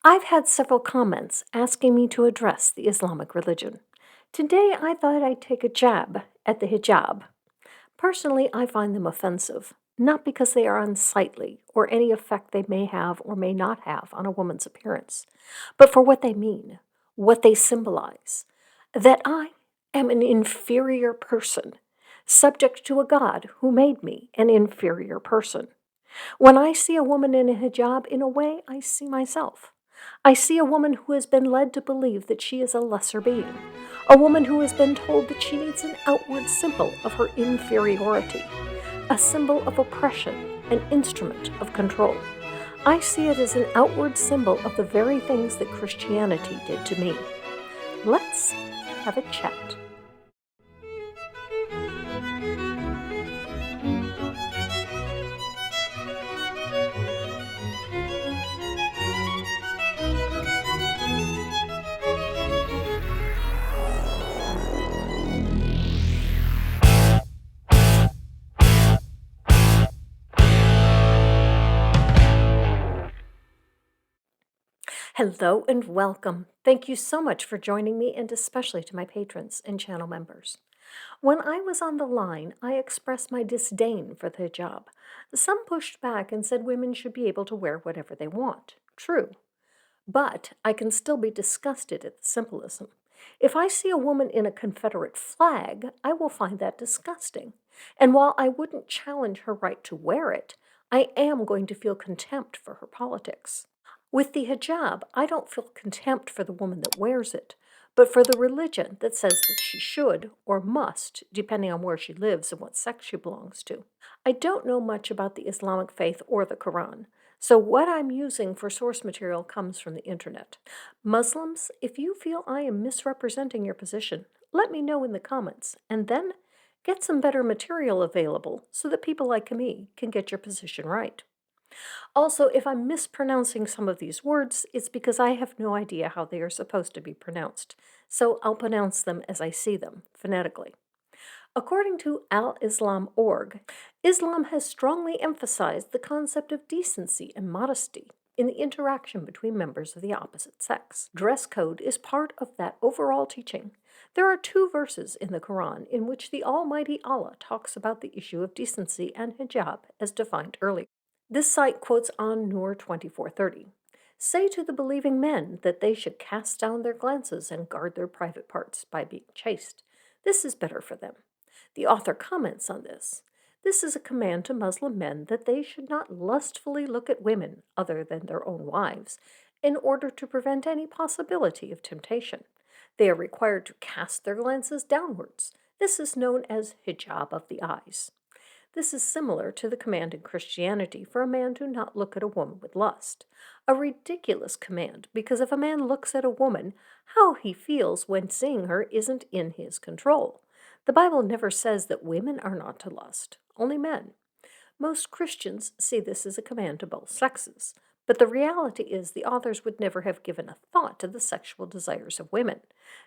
I've had several comments asking me to address the Islamic religion. Today, I thought I'd take a jab at the hijab. Personally, I find them offensive, not because they are unsightly or any effect they may have or may not have on a woman's appearance, but for what they mean, what they symbolize. That I am an inferior person, subject to a God who made me an inferior person. When I see a woman in a hijab, in a way, I see myself. I see a woman who has been led to believe that she is a lesser being, a woman who has been told that she needs an outward symbol of her inferiority, a symbol of oppression, an instrument of control. I see it as an outward symbol of the very things that Christianity did to me. Let's have a chat. Hello and welcome. Thank you so much for joining me, and especially to my patrons and channel members. When I was on the line, I expressed my disdain for the hijab. Some pushed back and said women should be able to wear whatever they want. True. But I can still be disgusted at the symbolism. If I see a woman in a Confederate flag, I will find that disgusting. And while I wouldn't challenge her right to wear it, I am going to feel contempt for her politics. With the hijab, I don't feel contempt for the woman that wears it, but for the religion that says that she should or must, depending on where she lives and what sect she belongs to. I don't know much about the Islamic faith or the Quran, so what I'm using for source material comes from the internet. Muslims, if you feel I am misrepresenting your position, let me know in the comments, and then get some better material available so that people like me can get your position right. Also, if I'm mispronouncing some of these words, it's because I have no idea how they are supposed to be pronounced, so I'll pronounce them as I see them, phonetically. According to al-Islam.org, Islam has strongly emphasized the concept of decency and modesty in the interaction between members of the opposite sex. Dress code is part of that overall teaching. There are 2 verses in the Quran in which the Almighty Allah talks about the issue of decency and hijab as defined earlier. This site quotes An-Nur 24:30. Say to the believing men that they should cast down their glances and guard their private parts by being chaste. This is better for them. The author comments on this. This is a command to Muslim men that they should not lustfully look at women other than their own wives in order to prevent any possibility of temptation. They are required to cast their glances downwards. This is known as hijab of the eyes. This is similar to the command in Christianity for a man to not look at a woman with lust. A ridiculous command, because if a man looks at a woman, how he feels when seeing her isn't in his control. The Bible never says that women are not to lust, only men. Most Christians see this as a command to both sexes, but the reality is the authors would never have given a thought to the sexual desires of women,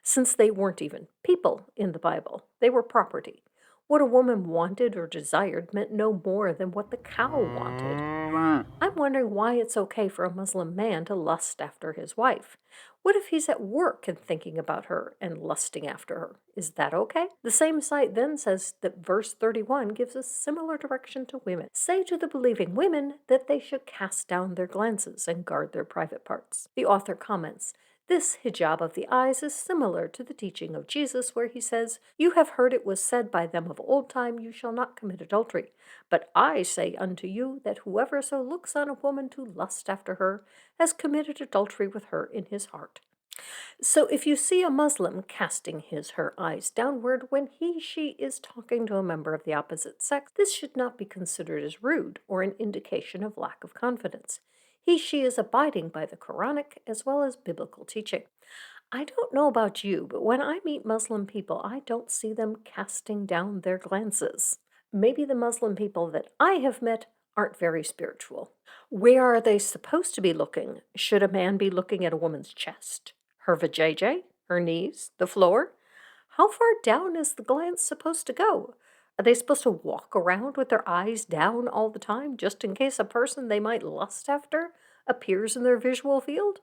since they weren't even people in the Bible. They were property. What a woman wanted or desired meant no more than what the cow wanted. I'm wondering why it's okay for a Muslim man to lust after his wife. What if he's at work and thinking about her and lusting after her? Is that okay? The same site then says that verse 31 gives a similar direction to women. Say to the believing women that they should cast down their glances and guard their private parts. The author comments, this hijab of the eyes is similar to the teaching of Jesus, where he says, You have heard it was said by them of old time, You shall not commit adultery. But I say unto you that whoever so looks on a woman to lust after her has committed adultery with her in his heart. So if you see a Muslim casting his/her eyes downward when she is talking to a member of the opposite sex, this should not be considered as rude or an indication of lack of confidence. She is abiding by the Quranic as well as biblical teaching. I don't know about you, but when I meet Muslim people, I don't see them casting down their glances. Maybe the Muslim people that I have met aren't very spiritual. Where are they supposed to be looking? Should a man be looking at a woman's chest, her vajayjay, her knees, the floor? How far down is the glance supposed to go? Are they supposed to walk around with their eyes down all the time just in case a person they might lust after appears in their visual field?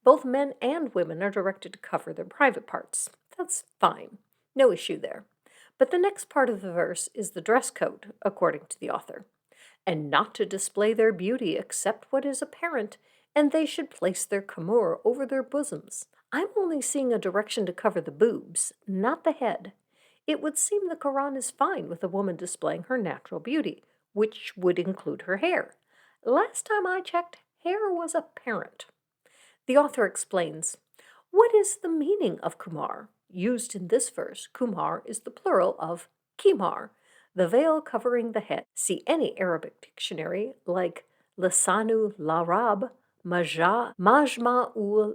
Both men and women are directed to cover their private parts. That's fine. No issue there. But the next part of the verse is the dress code, according to the author. And not to display their beauty except what is apparent, and they should place their kimur over their bosoms. I'm only seeing a direction to cover the boobs, not the head. It would seem the Quran is fine with a woman displaying her natural beauty, which would include her hair. Last time I checked, hair was apparent. The author explains, what is the meaning of kumar? Used in this verse, kumar is the plural of kimar, the veil covering the head. See any Arabic dictionary like Lisanu Larab, Majma'ul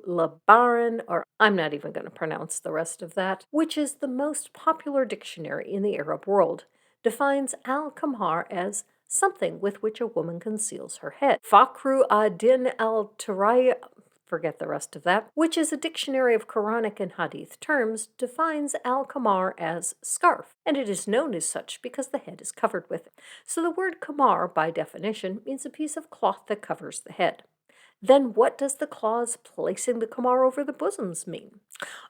Labaran, or I'm not even going to pronounce the rest of that, which is the most popular dictionary in the Arab world, defines al-kamar as something with which a woman conceals her head. Fakhru ad-Din al-Turai, forget the rest of that, which is a dictionary of Quranic and Hadith terms, defines al-kamar as scarf, and it is known as such because the head is covered with it. So the word kamar, by definition, means a piece of cloth that covers the head. Then what does the clause placing the kamar over the bosoms mean?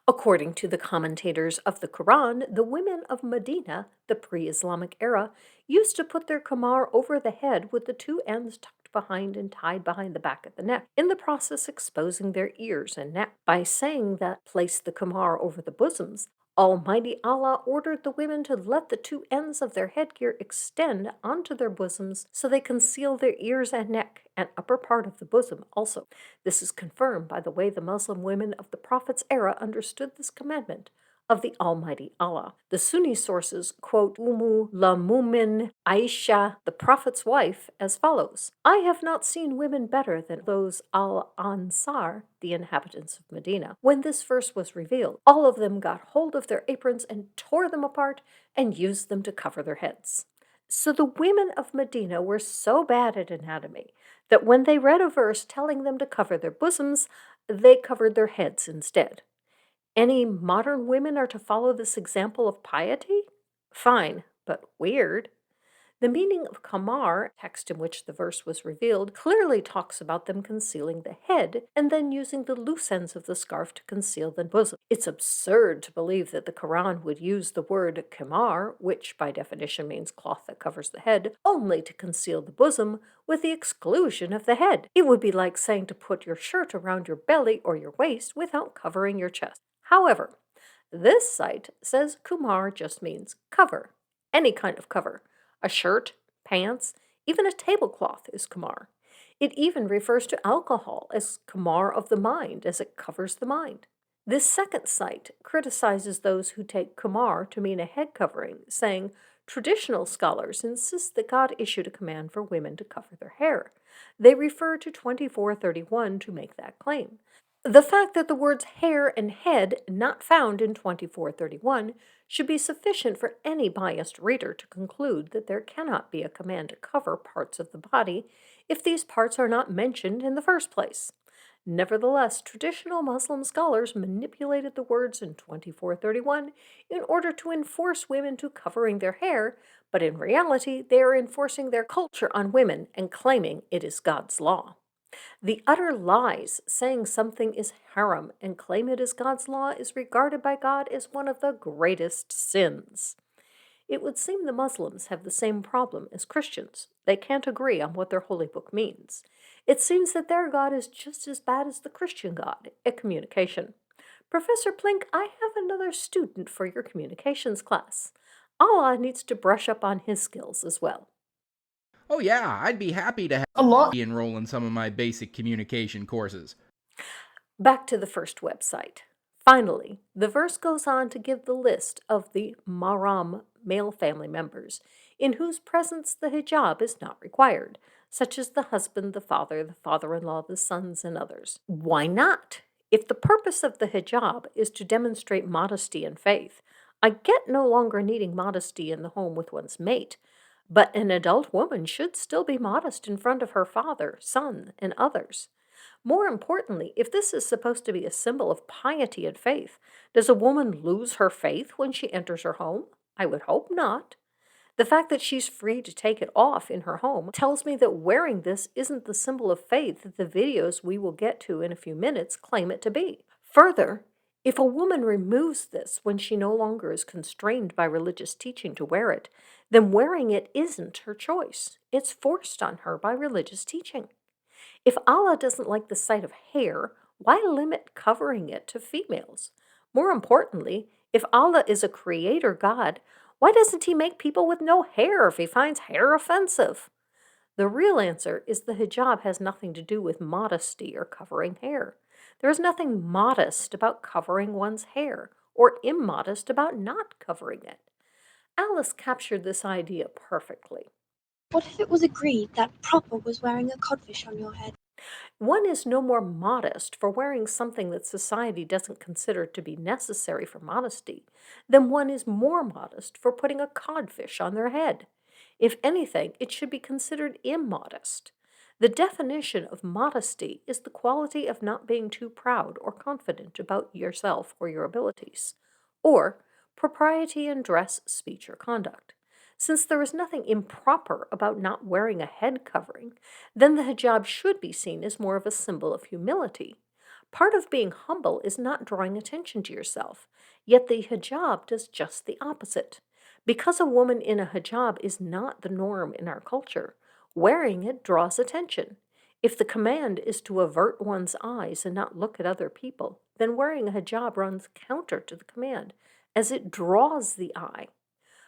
According to the commentators of the Quran, the women of Medina, the pre-Islamic era, used to put their kamar over the head with the two ends tucked behind and tied behind the back of the neck, in the process exposing their ears and neck. By saying that place the kamar over the bosoms, Almighty Allah ordered the women to let the two ends of their headgear extend onto their bosoms so they conceal their ears and neck and upper part of the bosom also. This is confirmed by the way the Muslim women of the Prophet's era understood this commandment of the Almighty Allah. The Sunni sources quote la Mumin Aisha, the Prophet's wife, as follows: I have not seen women better than those Al-Ansar, the inhabitants of Medina. When this verse was revealed, all of them got hold of their aprons and tore them apart and used them to cover their heads. So the women of Medina were so bad at anatomy that when they read a verse telling them to cover their bosoms, they covered their heads instead. Any modern women are to follow this example of piety? Fine, but weird. The meaning of kamar, text in which the verse was revealed, clearly talks about them concealing the head and then using the loose ends of the scarf to conceal the bosom. It's absurd to believe that the Quran would use the word kamar, which by definition means cloth that covers the head, only to conceal the bosom, with the exclusion of the head. It would be like saying to put your shirt around your belly or your waist without covering your chest. However, this site says kumar just means cover, any kind of cover. A shirt, pants, even a tablecloth is kumar. It even refers to alcohol as kumar of the mind, as it covers the mind. This second site criticizes those who take kumar to mean a head covering, saying traditional scholars insist that God issued a command for women to cover their hair. They refer to 2431 to make that claim. The fact that the words hair and head, not found in 2431, should be sufficient for any biased reader to conclude that there cannot be a command to cover parts of the body if these parts are not mentioned in the first place. Nevertheless, traditional Muslim scholars manipulated the words in 2431 in order to enforce women to covering their hair, but in reality they are enforcing their culture on women and claiming it is God's law. The utter lies saying something is haram and claim it is God's law is regarded by God as one of the greatest sins. It would seem the Muslims have the same problem as Christians. They can't agree on what their holy book means. It seems that their God is just as bad as the Christian God at communication. Professor Plink, I have another student for your communications class. Allah needs to brush up on his skills as well. Oh yeah, I'd be happy to enroll in some of my basic communication courses. Back to the first website. Finally, the verse goes on to give the list of the mahram male family members, in whose presence the hijab is not required, such as the husband, the father-in-law, the sons, and others. Why not? If the purpose of the hijab is to demonstrate modesty and faith, I get no longer needing modesty in the home with one's mate, but an adult woman should still be modest in front of her father, son, and others. More importantly, if this is supposed to be a symbol of piety and faith, does a woman lose her faith when she enters her home? I would hope not. The fact that she's free to take it off in her home tells me that wearing this isn't the symbol of faith that the videos we will get to in a few minutes claim it to be. Further, if a woman removes this when she no longer is constrained by religious teaching to wear it, then wearing it isn't her choice. It's forced on her by religious teaching. If Allah doesn't like the sight of hair, why limit covering it to females? More importantly, if Allah is a creator God, why doesn't he make people with no hair if he finds hair offensive? The real answer is the hijab has nothing to do with modesty or covering hair. There is nothing modest about covering one's hair or immodest about not covering it. Alice captured this idea perfectly. What if it was agreed that proper was wearing a codfish on your head? One is no more modest for wearing something that society doesn't consider to be necessary for modesty than one is more modest for putting a codfish on their head. If anything, it should be considered immodest. The definition of modesty is the quality of not being too proud or confident about yourself or your abilities, or propriety in dress, speech, or conduct. Since there is nothing improper about not wearing a head covering, then the hijab should be seen as more of a symbol of humility. Part of being humble is not drawing attention to yourself, yet the hijab does just the opposite. Because a woman in a hijab is not the norm in our culture, wearing it draws attention. If the command is to avert one's eyes and not look at other people, then wearing a hijab runs counter to the command, as it draws the eye.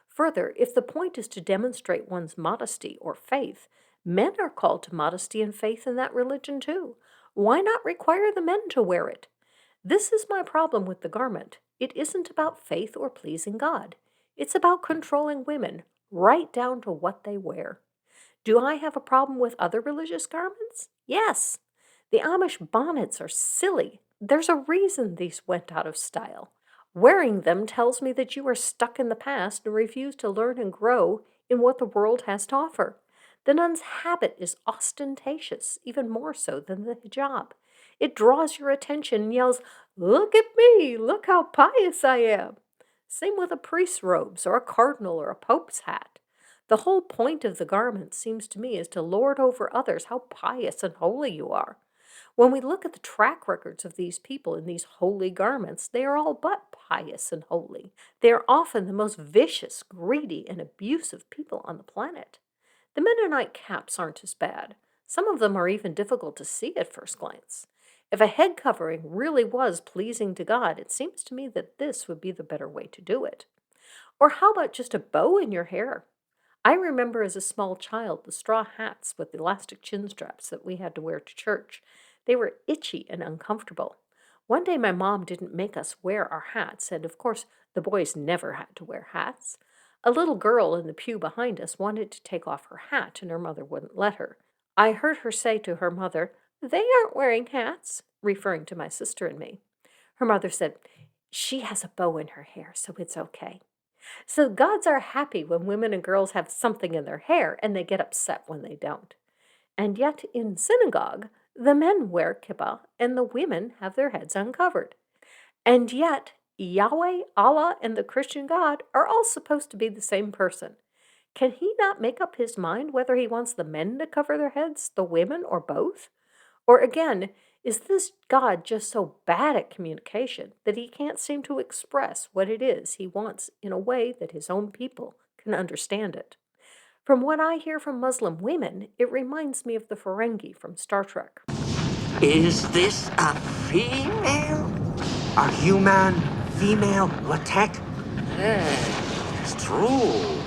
Further, if the point is to demonstrate one's modesty or faith, men are called to modesty and faith in that religion too. Why not require the men to wear it? This is my problem with the garment. It isn't about faith or pleasing God. It's about controlling women, right down to what they wear. Do I have a problem with other religious garments? Yes. The Amish bonnets are silly. There's a reason these went out of style. Wearing them tells me that you are stuck in the past and refuse to learn and grow in what the world has to offer. The nun's habit is ostentatious, even more so than the hijab. It draws your attention and yells, "Look at me! Look how pious I am!" Same with a priest's robes or a cardinal or a pope's hat. The whole point of the garment seems to me is to lord over others how pious and holy you are. When we look at the track records of these people in these holy garments, they are all but pious and holy. They are often the most vicious, greedy, and abusive people on the planet. The Mennonite caps aren't as bad. Some of them are even difficult to see at first glance. If a head covering really was pleasing to God, it seems to me that this would be the better way to do it. Or how about just a bow in your hair? I remember as a small child the straw hats with elastic chin straps that we had to wear to church. They were itchy and uncomfortable. One day my mom didn't make us wear our hats, and of course the boys never had to wear hats. A little girl in the pew behind us wanted to take off her hat, and her mother wouldn't let her. I heard her say to her mother, "They aren't wearing hats," referring to my sister and me. Her mother said, "She has a bow in her hair, so it's okay." So gods are happy when women and girls have something in their hair, and they get upset when they don't. And yet in synagogue, the men wear kippah and the women have their heads uncovered. And yet, Yahweh, Allah, and the Christian God are all supposed to be the same person. Can he not make up his mind whether he wants the men to cover their heads, the women, or both? Or again, is this God just so bad at communication that he can't seem to express what it is he wants in a way that his own people can understand it? From what I hear from Muslim women, it reminds me of the Ferengi from Star Trek. Is this a female? A human, female, attack? It's true.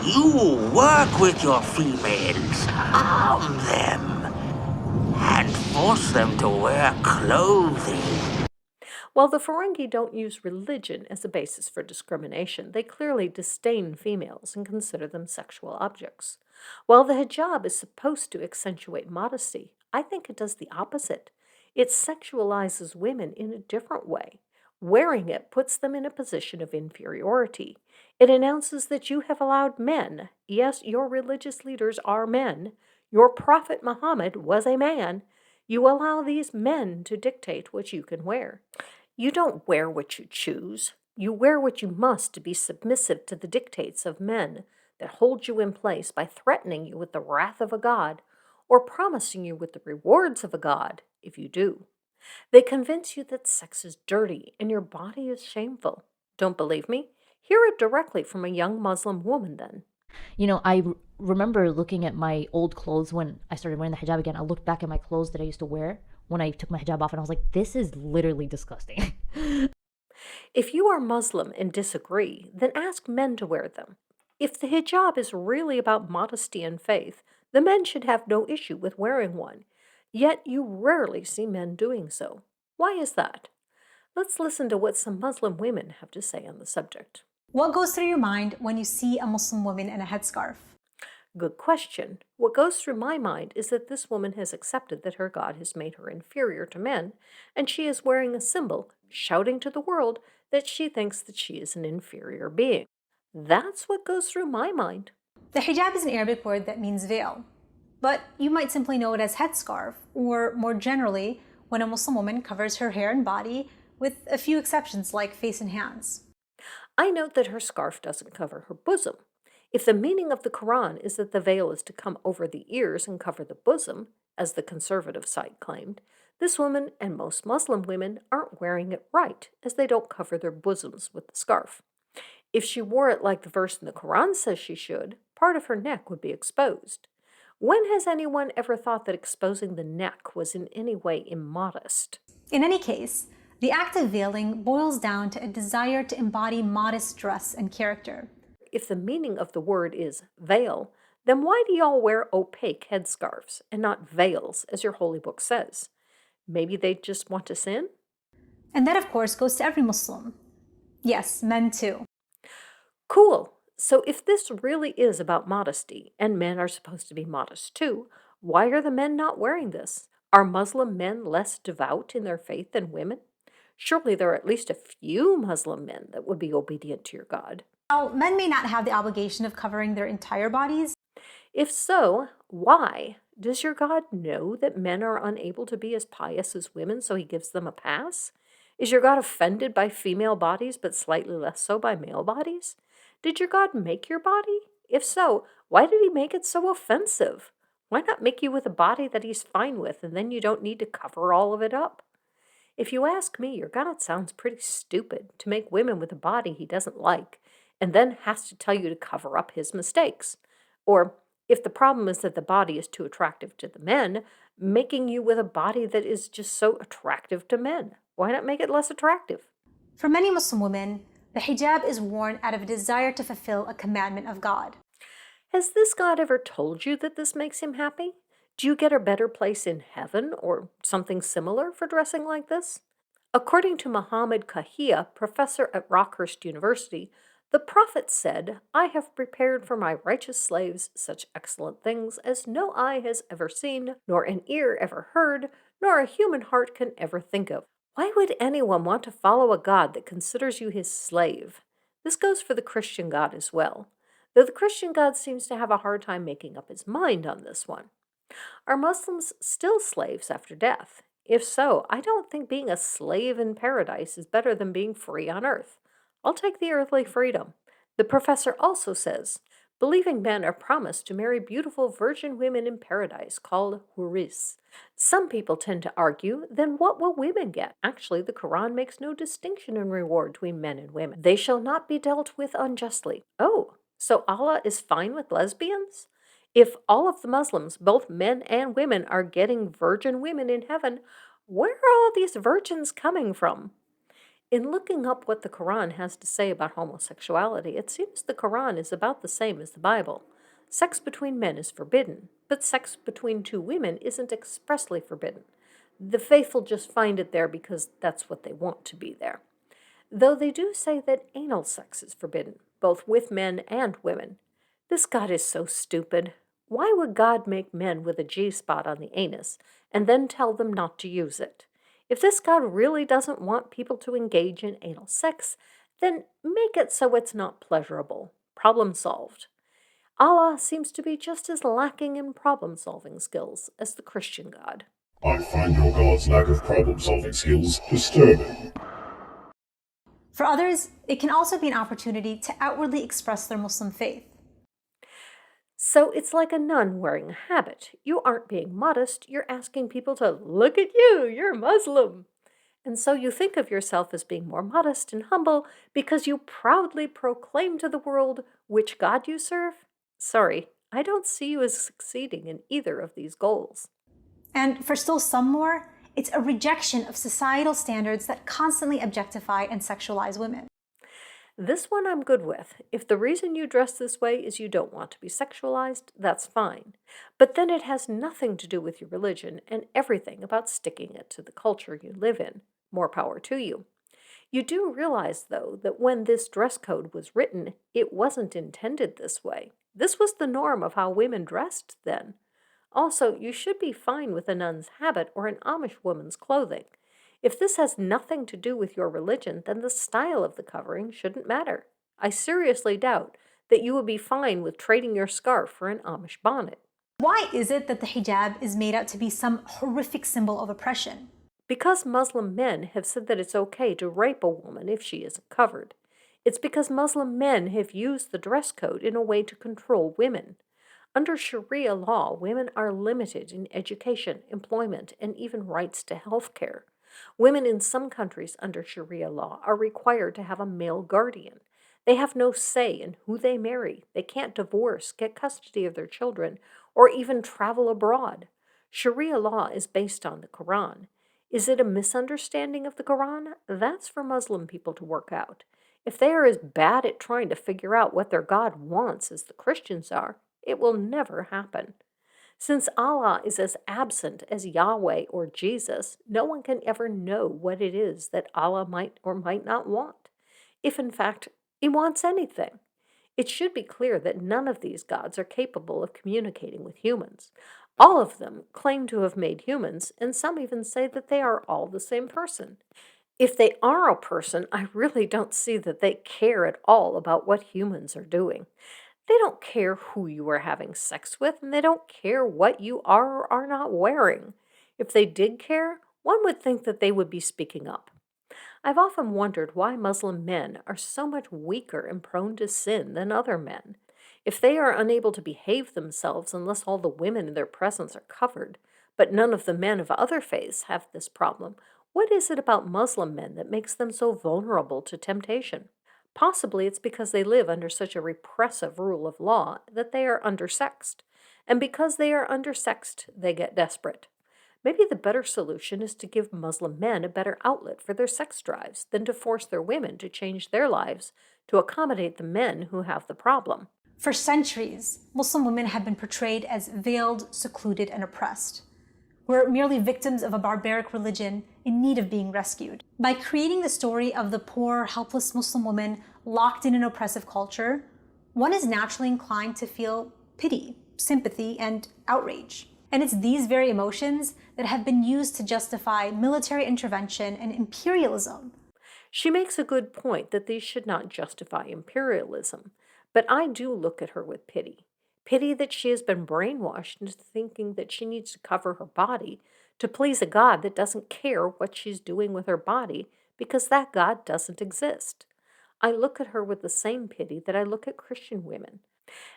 You work with your females, arm them, and force them to wear clothing. While the Ferengi don't use religion as a basis for discrimination, they clearly disdain females and consider them sexual objects. While the hijab is supposed to accentuate modesty, I think it does the opposite. It sexualizes women in a different way. Wearing it puts them in a position of inferiority. It announces that you have allowed men, yes, your religious leaders are men, your prophet Muhammad was a man, you allow these men to dictate what you can wear. You don't wear what you choose. You wear what you must to be submissive to the dictates of men, that hold you in place by threatening you with the wrath of a god or promising you with the rewards of a god if you do. They convince you that sex is dirty and your body is shameful. Don't believe me? Hear it directly from a young Muslim woman then. I remember looking at my old clothes when I started wearing the hijab again. I looked back at my clothes that I used to wear when I took my hijab off, and I was like, this is literally disgusting. If you are Muslim and disagree, then ask men to wear them. If the hijab is really about modesty and faith, the men should have no issue with wearing one. Yet you rarely see men doing so. Why is that? Let's listen to what some Muslim women have to say on the subject. What goes through your mind when you see a Muslim woman in a headscarf? Good question. What goes through my mind is that this woman has accepted that her God has made her inferior to men, and she is wearing a symbol, shouting to the world that she thinks that she is an inferior being. That's what goes through my mind. The hijab is an Arabic word that means veil, but you might simply know it as headscarf, or more generally, when a Muslim woman covers her hair and body, with a few exceptions like face and hands. I note that her scarf doesn't cover her bosom. If the meaning of the Quran is that the veil is to come over the ears and cover the bosom, as the conservative side claimed, this woman and most Muslim women aren't wearing it right, as they don't cover their bosoms with the scarf. If she wore it like the verse in the Quran says she should, part of her neck would be exposed. When has anyone ever thought that exposing the neck was in any way immodest? In any case, the act of veiling boils down to a desire to embody modest dress and character. If the meaning of the word is veil, then why do y'all wear opaque headscarves and not veils, as your holy book says? Maybe they just want to sin? And that, of course, goes to every Muslim. Yes, men too. Cool. So if this really is about modesty, and men are supposed to be modest too, why are the men not wearing this? Are Muslim men less devout in their faith than women? Surely there are at least a few Muslim men that would be obedient to your God. While men may not have the obligation of covering their entire bodies, If so, why? Does your God know that men are unable to be as pious as women, so he gives them a pass? Is your God offended by female bodies, but slightly less so by male bodies? Did your God make your body? If so, why did he make it so offensive? Why not make you with a body that he's fine with, and then you don't need to cover all of it up? If you ask me, your God sounds pretty stupid to make women with a body he doesn't like, and then has to tell you to cover up his mistakes. Or, if the problem is that the body is too attractive to the men, making you with a body that is just so attractive to men. Why not make it less attractive? for many Muslim women, the hijab is worn out of a desire to fulfill a commandment of God. Has this God ever told you that this makes him happy? Do you get a better place in heaven or something similar for dressing like this? According to Muhammad Kahia, professor at Rockhurst University, the Prophet said, "I have prepared for my righteous slaves such excellent things as no eye has ever seen, nor an ear ever heard, nor a human heart can ever think of." Why would anyone want to follow a God that considers you his slave? This goes for the Christian God as well, though the Christian God seems to have a hard time making up his mind on this one. Are Muslims still slaves after death? If so, I don't think being a slave in paradise is better than being free on earth. I'll take the earthly freedom. The professor also says, believing men are promised to marry beautiful virgin women in paradise called huris. Some people tend to argue, then what will women get? Actually, the Quran makes no distinction in reward between men and women. They shall not be dealt with unjustly. Oh, so Allah is fine with lesbians? If all of the Muslims, both men and women, are getting virgin women in heaven, where are all these virgins coming from? In looking up what the Quran has to say about homosexuality, it seems the Quran is about the same as the Bible. Sex between men is forbidden, but sex between two women isn't expressly forbidden. The faithful just find it there because that's what they want to be there. Though they do say that anal sex is forbidden, both with men and women. This God is so stupid. Why would God make men with a G-spot on the anus and then tell them not to use it? If this God really doesn't want people to engage in anal sex, then make it so it's not pleasurable. Problem solved. Allah seems to be just as lacking in problem-solving skills as the Christian God. I find your God's lack of problem-solving skills disturbing. For others, it can also be an opportunity to outwardly express their Muslim faith. So it's like a nun wearing a habit. You aren't being modest, you're asking people to look at you, you're Muslim. And so you think of yourself as being more modest and humble because you proudly proclaim to the world which God you serve? Sorry, I don't see you as succeeding in either of these goals. And for still some more, it's a rejection of societal standards that constantly objectify and sexualize women. This one I'm good with. If the reason you dress this way is you don't want to be sexualized, that's fine. But then it has nothing to do with your religion and everything about sticking it to the culture you live in. More power to you. You do realize, though, that when this dress code was written, it wasn't intended this way. This was the norm of how women dressed then. Also, you should be fine with a nun's habit or an Amish woman's clothing. If this has nothing to do with your religion, then the style of the covering shouldn't matter. I seriously doubt that you would be fine with trading your scarf for an Amish bonnet. Why is it that the hijab is made out to be some horrific symbol of oppression? Because Muslim men have said that it's okay to rape a woman if she isn't covered. It's because Muslim men have used the dress code in a way to control women. Under Sharia law, women are limited in education, employment, and even rights to health care. Women in some countries under Sharia law are required to have a male guardian. They have no say in who they marry. They can't divorce, get custody of their children, or even travel abroad. Sharia law is based on the Quran. Is it a misunderstanding of the Quran? That's for Muslim people to work out. If they are as bad at trying to figure out what their God wants as the Christians are, it will never happen. Since Allah is as absent as Yahweh or Jesus, no one can ever know what it is that Allah might or might not want, if in fact He wants anything. It should be clear that none of these gods are capable of communicating with humans. All of them claim to have made humans, and some even say that they are all the same person. If they are a person, I really don't see that they care at all about what humans are doing. They don't care who you are having sex with, and they don't care what you are or are not wearing. If they did care, one would think that they would be speaking up. I've often wondered why Muslim men are so much weaker and prone to sin than other men. If they are unable to behave themselves unless all the women in their presence are covered, but none of the men of other faiths have this problem, what is it about Muslim men that makes them so vulnerable to temptation? Possibly it's because they live under such a repressive rule of law that they are undersexed. And because they are undersexed, they get desperate. Maybe the better solution is to give Muslim men a better outlet for their sex drives than to force their women to change their lives to accommodate the men who have the problem. For centuries, Muslim women have been portrayed as veiled, secluded, and oppressed. We're merely victims of a barbaric religion in need of being rescued. By creating the story of the poor, helpless Muslim woman locked in an oppressive culture, one is naturally inclined to feel pity, sympathy, and outrage. And it's these very emotions that have been used to justify military intervention and imperialism. She makes a good point that these should not justify imperialism, but I do look at her with pity. Pity that she has been brainwashed into thinking that she needs to cover her body to please a God that doesn't care what she's doing with her body because that God doesn't exist. I look at her with the same pity that I look at Christian women.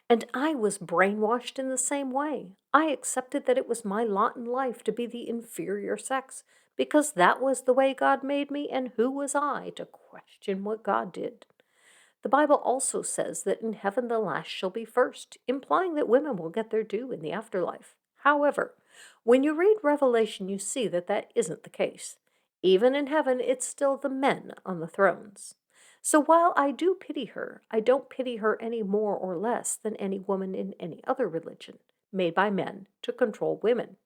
And I was brainwashed in the same way. I accepted that it was my lot in life to be the inferior sex because that was the way God made me, and who was I to question what God did? The Bible also says that in heaven the last shall be first, implying that women will get their due in the afterlife. However, when you read Revelation, you see that that isn't the case. Even in heaven, it's still the men on the thrones. So while I do pity her, I don't pity her any more or less than any woman in any other religion, made by men to control women.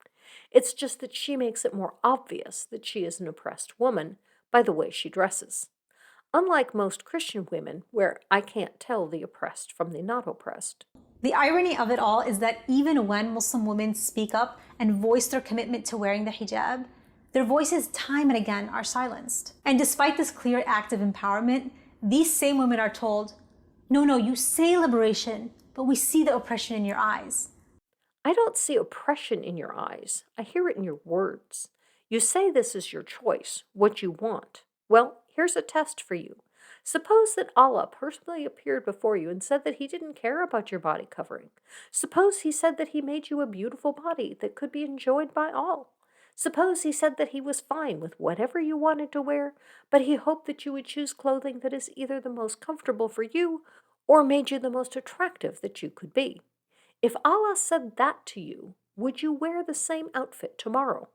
It's just that she makes it more obvious that she is an oppressed woman by the way she dresses. Unlike most Christian women, where I can't tell the oppressed from the not oppressed. The irony of it all is that even when Muslim women speak up and voice their commitment to wearing the hijab, their voices time and again are silenced. And despite this clear act of empowerment, these same women are told, no, you say liberation, but we see the oppression in your eyes. I don't see oppression in your eyes. I hear it in your words. You say this is your choice, what you want. Well, here's a test for you. Suppose that Allah personally appeared before you and said that he didn't care about your body covering. Suppose he said that he made you a beautiful body that could be enjoyed by all. Suppose he said that he was fine with whatever you wanted to wear, but he hoped that you would choose clothing that is either the most comfortable for you or made you the most attractive that you could be. If Allah said that to you, would you wear the same outfit tomorrow?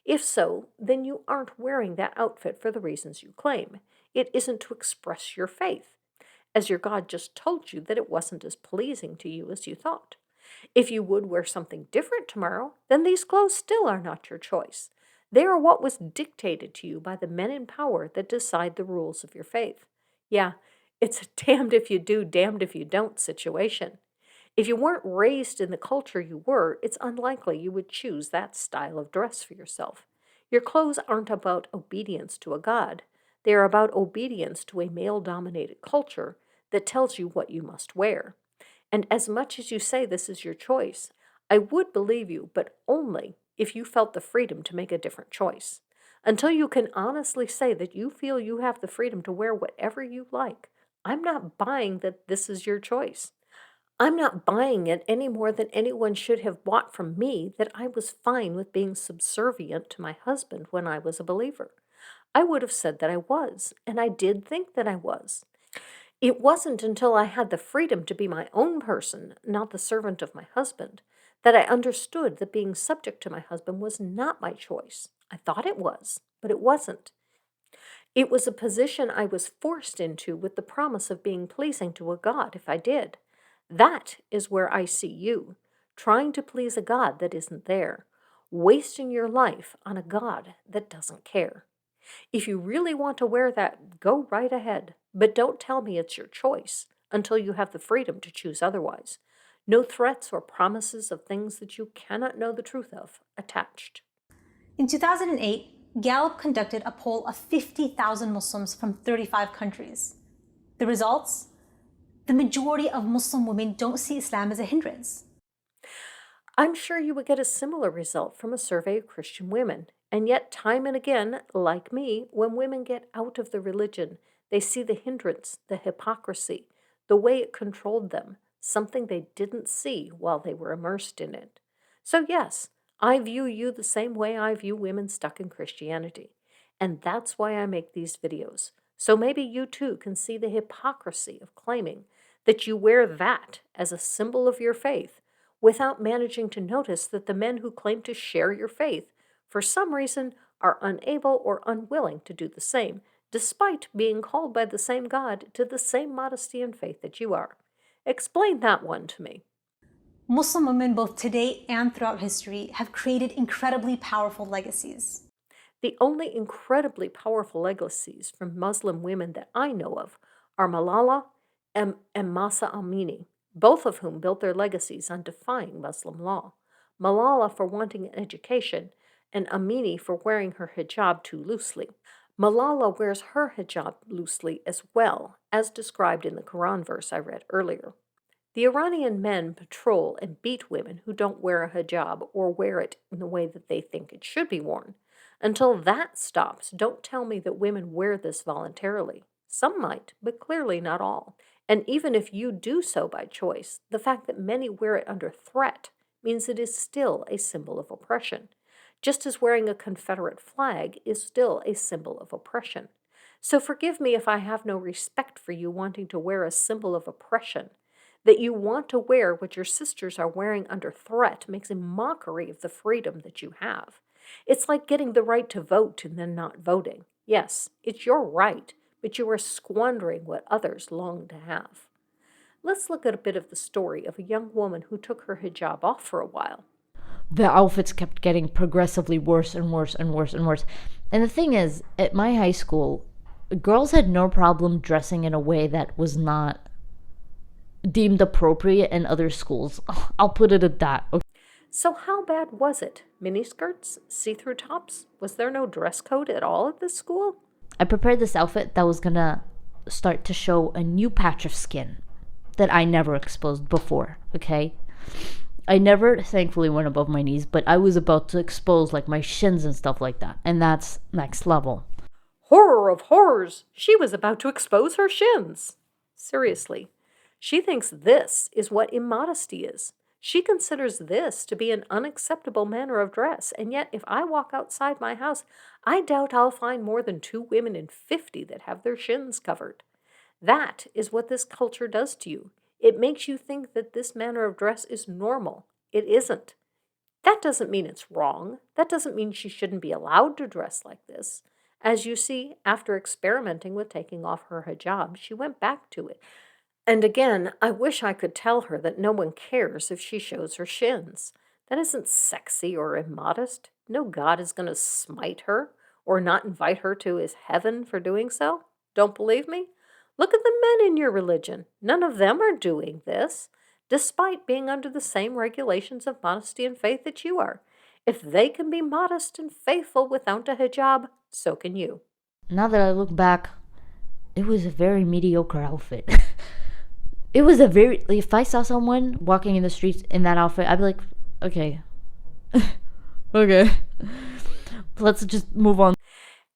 If so, then you aren't wearing that outfit for the reasons you claim. It isn't to express your faith, as your God just told you that it wasn't as pleasing to you as you thought. If you would wear something different tomorrow, then these clothes still are not your choice. They are what was dictated to you by the men in power that decide the rules of your faith. Yeah, it's a damned if you do, damned if you don't situation. If you weren't raised in the culture you were, it's unlikely you would choose that style of dress for yourself. Your clothes aren't about obedience to a god. They are about obedience to a male-dominated culture that tells you what you must wear. And as much as you say this is your choice, I would believe you, but only if you felt the freedom to make a different choice. Until you can honestly say that you feel you have the freedom to wear whatever you like, I'm not buying that this is your choice. I'm not buying it any more than anyone should have bought from me that I was fine with being subservient to my husband when I was a believer. I would have said that I was, and I did think that I was. It wasn't until I had the freedom to be my own person, not the servant of my husband, that I understood that being subject to my husband was not my choice. I thought it was, but it wasn't. It was a position I was forced into with the promise of being pleasing to a God if I did. That is where I see you, trying to please a God that isn't there, wasting your life on a God that doesn't care. If you really want to wear that, go right ahead, but don't tell me it's your choice until you have the freedom to choose otherwise. No threats or promises of things that you cannot know the truth of attached. In 2008, Gallup conducted a poll of 50,000 Muslims from 35 countries. The results? The majority of Muslim women don't see Islam as a hindrance. I'm sure you would get a similar result from a survey of Christian women. And yet, time and again, like me, when women get out of the religion, they see the hindrance, the hypocrisy, the way it controlled them, something they didn't see while they were immersed in it. So yes, I view you the same way I view women stuck in Christianity. And that's why I make these videos. So maybe you too can see the hypocrisy of claiming that you wear that as a symbol of your faith without managing to notice that the men who claim to share your faith, for some reason, are unable or unwilling to do the same, despite being called by the same God to the same modesty and faith that you are. Explain that one to me. Muslim women, both today and throughout history, have created incredibly powerful legacies. The only incredibly powerful legacies from Muslim women that I know of are Malala and Mahsa Amini, both of whom built their legacies on defying Muslim law. Malala for wanting an education, and Amini for wearing her hijab too loosely. Malala wears her hijab loosely as well, as described in the Quran verse I read earlier. The Iranian men patrol and beat women who don't wear a hijab or wear it in the way that they think it should be worn. Until that stops, don't tell me that women wear this voluntarily. Some might, but clearly not all. And even if you do so by choice, the fact that many wear it under threat means it is still a symbol of oppression, just as wearing a Confederate flag is still a symbol of oppression. So forgive me if I have no respect for you wanting to wear a symbol of oppression. That you want to wear what your sisters are wearing under threat makes a mockery of the freedom that you have. It's like getting the right to vote and then not voting. Yes, it's your right, but you are squandering what others long to have. Let's look at a bit of the story of a young woman who took her hijab off for a while. The outfits kept getting progressively worse and worse and worse and worse. And the thing is, at my high school, girls had no problem dressing in a way that was not deemed appropriate in other schools. I'll put it at that. Okay. So how bad was it? Miniskirts? See-through tops? Was there no dress code at all at this school? I prepared this outfit that was gonna start to show a new patch of skin that I never exposed before, okay? I never, thankfully, went above my knees, but I was about to expose, like, my shins and stuff like that, and that's next level. Horror of horrors! She was about to expose her shins. Seriously, she thinks this is what immodesty is. She considers this to be an unacceptable manner of dress, and yet if I walk outside my house, I doubt I'll find more than 2 women in 50 that have their shins covered. That is what this culture does to you. It makes you think that this manner of dress is normal. It isn't. That doesn't mean it's wrong. That doesn't mean she shouldn't be allowed to dress like this. As you see, after experimenting with taking off her hijab, she went back to it. And again, I wish I could tell her that no one cares if she shows her shins. That isn't sexy or immodest. No God is going to smite her or not invite her to his heaven for doing so. Don't believe me? Look at the men in your religion. None of them are doing this, despite being under the same regulations of modesty and faith that you are. If they can be modest and faithful without a hijab, so can you. Now that I look back, it was a very mediocre outfit. It was if I saw someone walking in the streets in that outfit, I'd be like, okay. Okay. Let's just move on.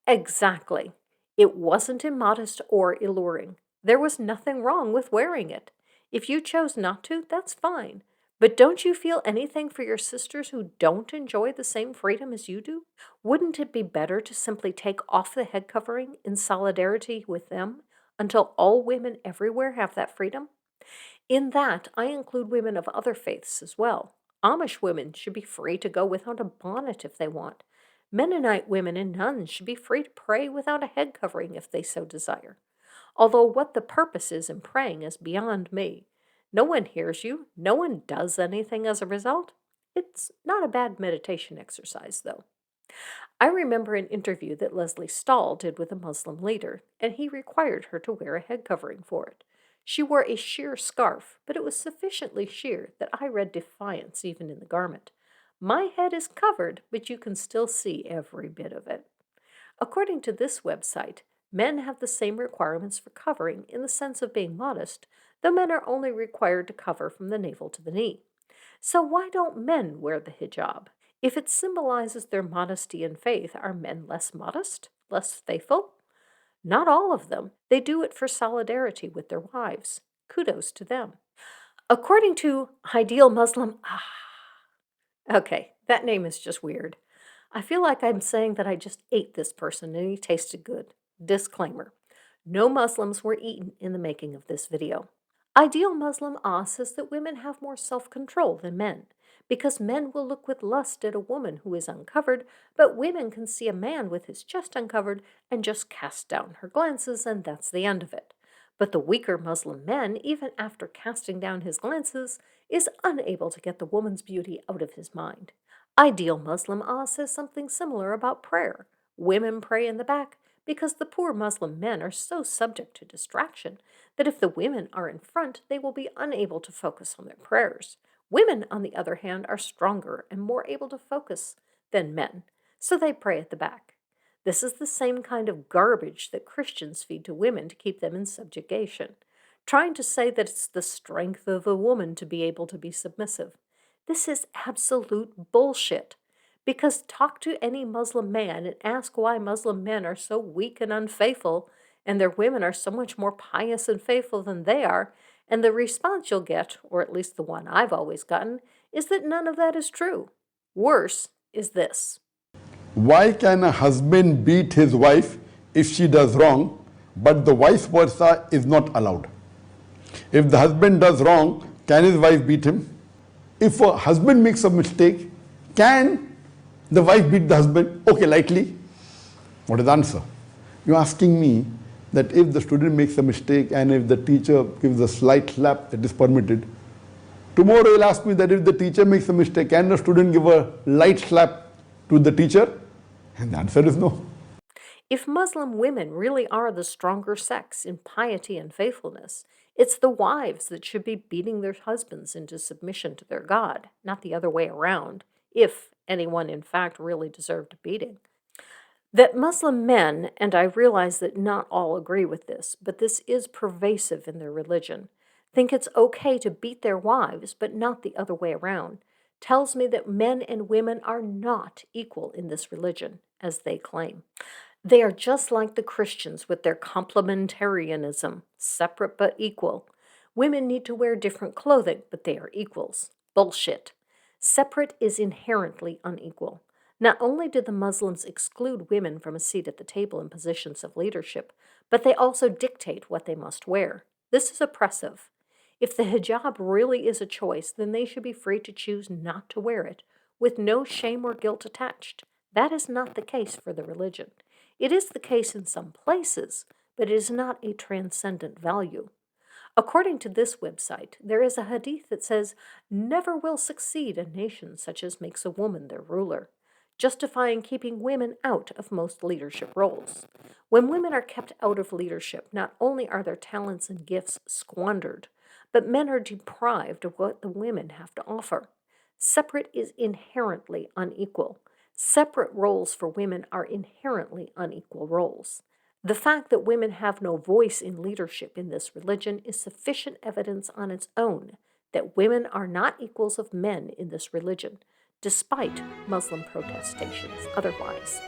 Exactly. It wasn't immodest or alluring. There was nothing wrong with wearing it. If you chose not to, that's fine. But don't you feel anything for your sisters who don't enjoy the same freedom as you do? Wouldn't it be better to simply take off the head covering in solidarity with them until all women everywhere have that freedom? In that, I include women of other faiths as well. Amish women should be free to go without a bonnet if they want. Mennonite women and nuns should be free to pray without a head covering if they so desire. Although what the purpose is in praying is beyond me. No one hears you. No one does anything as a result. It's not a bad meditation exercise, though. I remember an interview that Leslie Stahl did with a Muslim leader, and he required her to wear a head covering for it. She wore a sheer scarf, but it was sufficiently sheer that I read defiance even in the garment. My head is covered, but you can still see every bit of it. According to this website, men have the same requirements for covering in the sense of being modest, though men are only required to cover from the navel to the knee. So why don't men wear the hijab? If it symbolizes their modesty and faith, are men less modest, less faithful? Not all of them. They do it for solidarity with their wives. Kudos to them. According to Ideal Muslim, okay, that name is just weird. I feel like I'm saying that I just ate this person and he tasted good. Disclaimer. No Muslims were eaten in the making of this video. Ideal Muslim says that women have more self-control than men, because men will look with lust at a woman who is uncovered, but women can see a man with his chest uncovered and just cast down her glances, and that's the end of it. But the weaker Muslim men, even after casting down his glances, is unable to get the woman's beauty out of his mind. Ideal Muslim says something similar about prayer. Women pray in the back because the poor Muslim men are so subject to distraction that if the women are in front, they will be unable to focus on their prayers. Women, on the other hand, are stronger and more able to focus than men, so they pray at the back. This is the same kind of garbage that Christians feed to women to keep them in subjugation, trying to say that it's the strength of a woman to be able to be submissive. This is absolute bullshit. Because talk to any Muslim man and ask why Muslim men are so weak and unfaithful, and their women are so much more pious and faithful than they are, and the response you'll get, or at least the one I've always gotten, is that none of that is true. Worse is this. Why can a husband beat his wife if she does wrong, but the vice versa is not allowed? If the husband does wrong, can his wife beat him? If a husband makes a mistake, can the wife beat the husband? Okay, lightly. What is the answer? You're asking me that if the student makes a mistake and if the teacher gives a slight slap, that is permitted. Tomorrow you'll ask me that if the teacher makes a mistake, can the student give a light slap to the teacher? And the answer is no. If Muslim women really are the stronger sex in piety and faithfulness, it's the wives that should be beating their husbands into submission to their God, not the other way around, if anyone in fact really deserved a beating. That Muslim men, and I realize that not all agree with this, but this is pervasive in their religion, think it's okay to beat their wives, but not the other way around, tells me that men and women are not equal in this religion, as they claim. They are just like the Christians with their complementarianism, separate but equal. Women need to wear different clothing, but they are equals. Bullshit. Separate is inherently unequal. Not only did the Muslims exclude women from a seat at the table in positions of leadership, but they also dictate what they must wear. This is oppressive. If the hijab really is a choice, then they should be free to choose not to wear it, with no shame or guilt attached. That is not the case for the religion. It is the case in some places, but it is not a transcendent value. According to this website, there is a hadith that says, "Never will succeed a nation such as makes a woman their ruler," justifying keeping women out of most leadership roles. When women are kept out of leadership, not only are their talents and gifts squandered, but men are deprived of what the women have to offer. Separate is inherently unequal. Separate roles for women are inherently unequal roles. The fact that women have no voice in leadership in this religion is sufficient evidence on its own that women are not equals of men in this religion, despite Muslim protestations otherwise.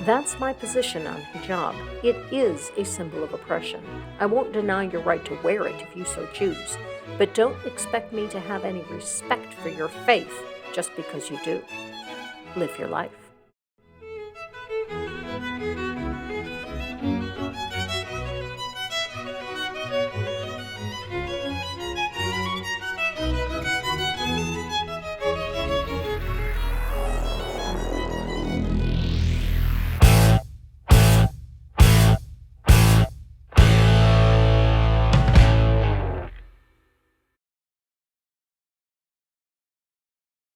That's my position on hijab. It is a symbol of oppression. I won't deny your right to wear it if you so choose, but don't expect me to have any respect for your faith just because you do. Live your life.